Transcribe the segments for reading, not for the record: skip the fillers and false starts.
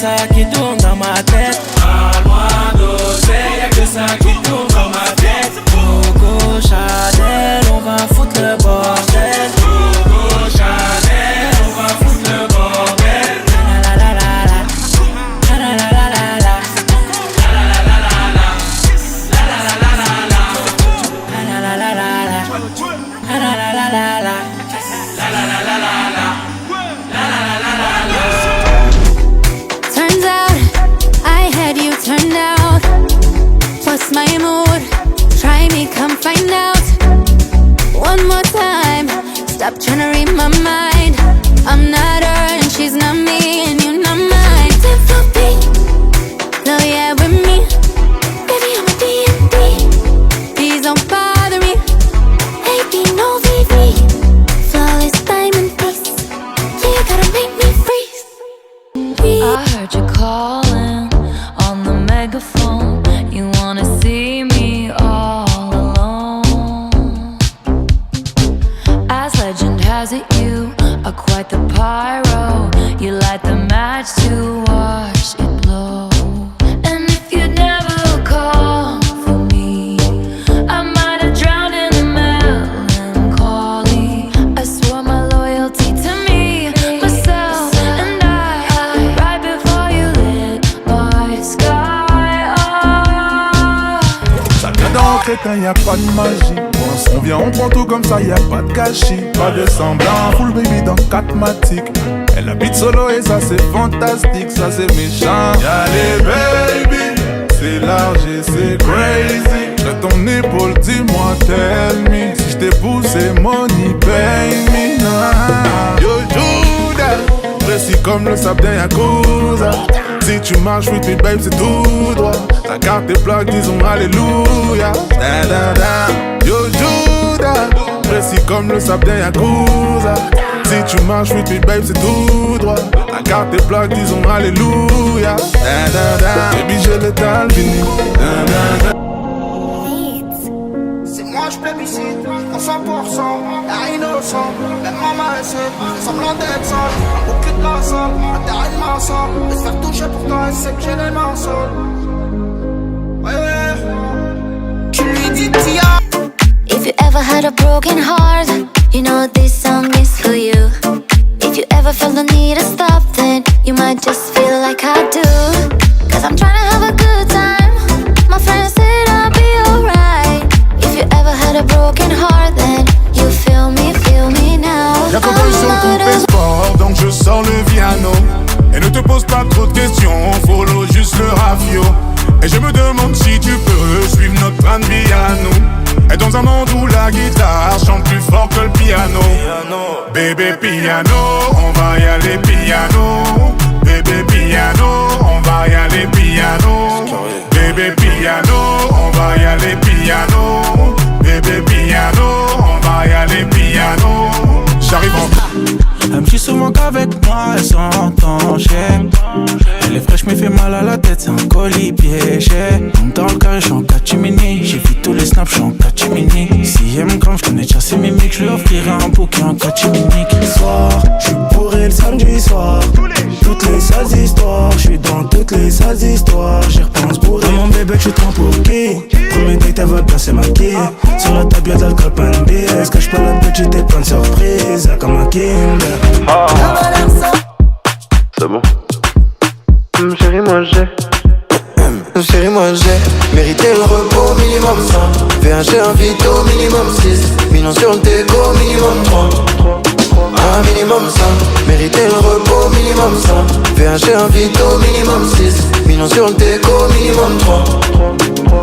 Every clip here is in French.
ça qui tourne dans ma tête. Parle-moi d'oseille, y'a que ça qui tourne dans ma tête. Coco Chanel, on va foutre le bordel. Coco Chanel, on va foutre le bordel. La la la la la. La la la la la la. La la la la la la. La la la la la la. La la la la la la. La la la la la la. La la la la la la. La la la la la la. Turns out I had you turned out. What's my mood? Try me, come find out. One more time. Stop trying to read my mind. I'm not her and she's not me and you're not mine. Time for me. No, yeah, with me. Baby, I'm a D&D. Please don't bother me. Baby, no VV. Flawless diamond piece. Yeah, you gotta make me freeze. I heard you calling on the megaphone. You wanna see me all alone. As legend has it, you are quite the pyro. You light the match to watch it blow. And if you never call for me, I might have drowned in the melancholy. I swore my loyalty to me, myself, and I right before you lit my sky up. Ça vient dans crétin, y'a pas de magie. On vient, on prend tout comme ça, y'a pas de gâchis. Pas de semblant, full baby dans 4 matiques. Elle habite solo et ça c'est fantastique, ça c'est méchant. Y'a les baby, c'est large et c'est crazy. J'ai ton épaule, dis-moi, tell me. Si j't'épouse, c'est money, pay me. Yo Judas, précis comme le sable d'un Yakuza. Si tu marches with me babe, c'est tout droit. Ta carte est plaque, disons alléluia. Da da da. Yo Judas, précis comme le sable d'un Yakuza. Si tu marches with me babe, c'est tout droit. Ta carte est plaque, disons alléluia. Da da da. Baby, j'ai l'étal fini. Da da da. C'est moi j'plébiscite, en 100%, y'a innocent. Même maman essaie, semblant d'être sale. Un bouquet de la salle, un terrain de ma salle. De se faire toucher pour toi, elle sait que j'ai les mains seules. Ouais, ouais. Tu lui dis Tia. If you ever had a broken heart, you know this song is for you. If you ever feel the need to stop, then you might just feel like I do. Cause I'm trying to have a good time. My friends said I'll be alright. If you ever had a broken heart, then you feel me now. Y'a ton boy sur ton sport, donc je sors le piano. Et ne te pose pas trop de questions, follow juste le rafio. Et je me demande si tu peux suivre notre plan de vie à nous. Et dans un monde où la guitare chante plus fort que le piano. Bébé piano, on va y aller piano. Bébé piano, on va y aller piano. Bébé piano, on va y aller piano. Bébé piano, on va y aller piano. J'arrive en... Elle me dit souvent qu'avec moi elle s'entend chez. Elle est fraîche mais fait mal à la tête, c'est un colis piégé. Dans le carré, j'suis en catimini. J'ai vu tous les snaps, j'suis en catimini. Si elle me crame, j'connais déjà ses mimiques. J'lui offrirai un bouquet en catimini. Soir, j'suis bourré le samedi soir. Toutes les sales histoires, j'suis dans toutes les sales histoires. J'y repense bourré. Mon bébé, tu te prends pour qui? Premier date, elle va placer ma quille. Sur la table, y'a de l'alcool, pas de BS. Cache pas la petite et plein de surprises. Comme un Kinder. C'est bon. Chérie, moi j'ai chérie, moi j'ai mérité le repos minimum 100. VHG un vito minimum 6. Millions sur le déco minimum 3. Un minimum 100. Mérité le repos minimum 100. VHG un vito minimum 6. Millions sur le déco minimum 3.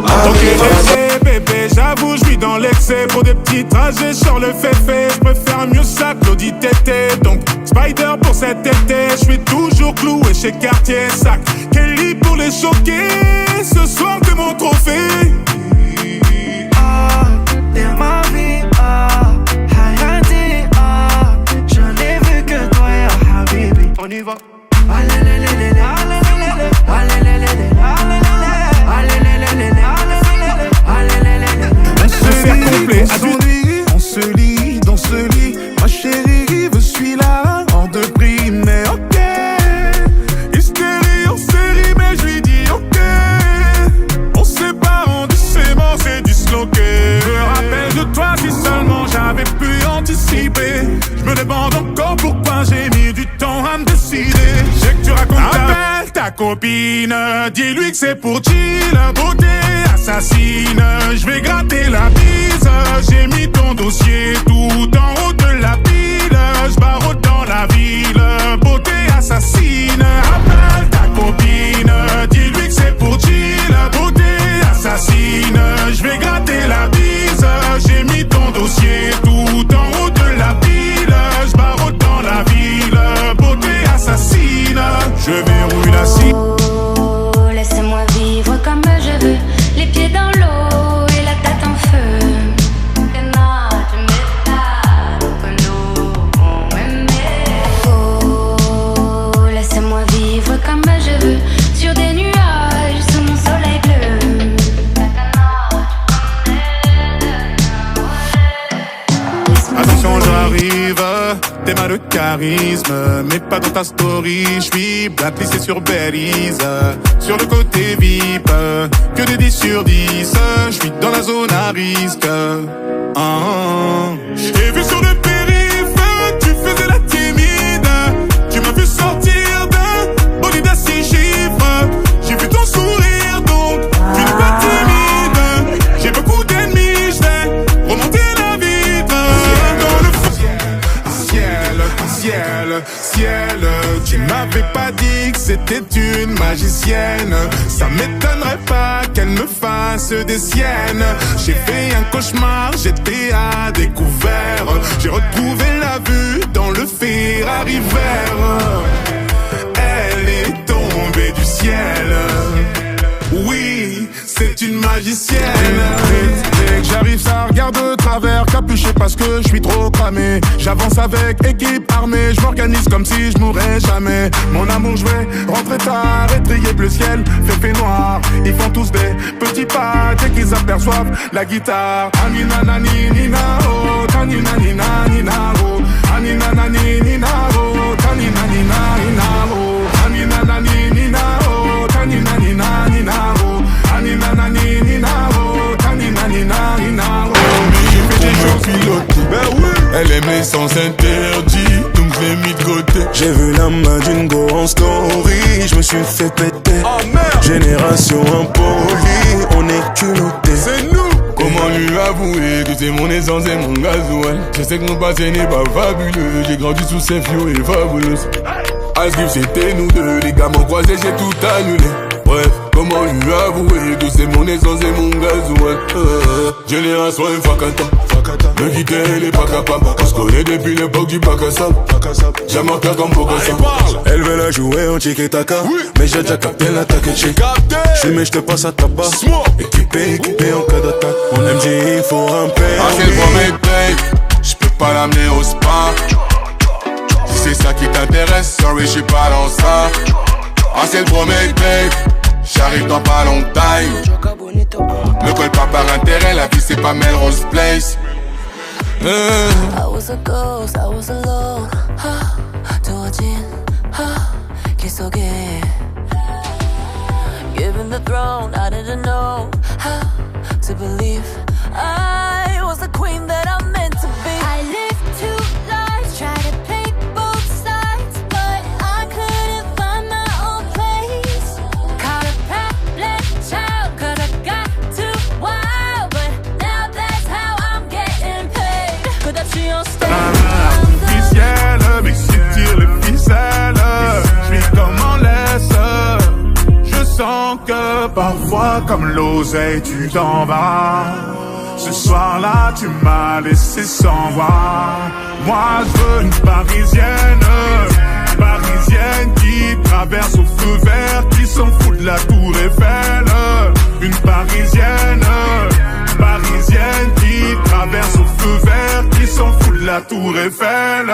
Un minimum 100. Bébé, j'avoue, j'vis dans l'excès. Pour des petits trajets, sur le féfé. J'préfère mieux ça que l'audit tété. Donc, Spider pour cet été. J'suis toujours cloué chez Cartier Sac. Kelly pour les choquer. Ce soir, t'es mon trophée. Ah, t'es ma vie, ah, Hayati, ah. Je n'ai vu que toi, ya Habibi. On y va. Concert complet, on se lit dans ce lit. Ma chérie, je suis là, hors de prix, mais ok. Hystérie, on copine, dis-lui que c'est pour chill, beauté assassine. Je vais gratter la bise, j'ai mis ton dossier tout en haut de la pile. Je barre dans la ville, beauté assassine. Appelle ta copine, dis-lui que c'est pour chill, beauté assassine. Je vais gratter la bise, j'ai mis ton dossier tout en haut de la pile. Je barre dans la ville, beauté assassine. Je verrouille la cime. Oh, laissez-moi vivre comme je veux, les pieds dans l'eau et la tête en feu. Oh, laissez-moi vivre comme je veux, sur des nuages, sous mon soleil bleu. Attention, j'arrive, t'es mal de charisme, mais pas dans ta story. J'suis blacklisté sur Belize, sur le côté VIP, que des 10 sur 10. J'suis dans la zone à risque. J'ai vu sur le périph', tu faisais la timide. Tu m'as vu sortir d'un bolide à 6 chiffres. J'ai vu ton sourire, donc tu n'es pas timide. J'ai beaucoup d'ennemis, j'vais remonter la vitre. Dans le ciel, tu m'avais pas dit que c'était une magicienne. Ça m'étonnerait pas qu'elle me fasse des siennes. J'ai fait un cauchemar, j'étais à découvert. J'ai retrouvé la vue dans le Ferrari vert. Elle est tombée du ciel. Oui, c'est une magicienne. Dès que j'arrive, ça regarde de travers, capuché parce que je suis trop cramé. J'avance avec équipe armée, je m'organise comme si je mourrais jamais. Mon amour, je vais rentrer tard et trier le ciel, fait noir. Ils font tous des petits pas dès qu'ils aperçoivent la guitare. Anina nani nina oh, tanina nina nina oh, anina nani nina oh, tanina nina nina oh, anina nani nina oh, tanina nina nina oh, anina nani nina oh, tanina nina nina oh. J'ai fait des choses pilotées, ben oui. Elle aime les sens interdits, donc je l'ai mis de côté. J'ai vu la main d'une go en story, je me suis fait péter. Oh merde. Génération impolie, on est culotté. C'est nous. Comment lui avouer que c'est mon essence et mon gasoil. Je sais que mon passé n'est pas fabuleux, j'ai grandi sous ces fio et fabuleuse. Asgrif c'était nous deux, les gars m'ont croisé, j'ai tout annulé. Bref, comment lui avouer que c'est mon essence et mon gasoil. Génération infacata, me quitter elle est pas capable. On se connaît depuis l'époque du bac à sable. J'aime un comme Bogasa. Elle veut la jouer en tiki-taka, mais j'ai déjà capté l'attaque et check. J'fume et j'te passe à tabac, équipé en cas d'attaque. Mon MJ il faut un pain. Ah c'est le premier take, j'peux pas l'amener au spa. Si c'est ça qui t'intéresse, sorry j'suis pas dans ça. Ah c'est le premier take, j'arrive dans pas longtemps. Me colle pas par intérêt, la vie c'est pas Melrose Place. I was a ghost, I was alone. 두어진 길 속에. Given the throne, I didn't know how to believe I was the queen that I'm meant to be. I lived two lives, tried to play both sides, but I couldn't find my own place. Caught a problem child, 'cause I got too wild, but now that's how I'm getting paid. 그다지 on stage. Artificielle, mais si tire les ficelles, j'vis comme en laisse. Je sens que parfois comme l'oseille tu t'en vas. Ce soir-là tu m'as laissé sans voix. Moi je veux une parisienne, qui traverse au feu vert, qui s'en fout de la tour Eiffel. Une parisienne qui traverse au feu vert, qui s'en fout de la tour Eiffel.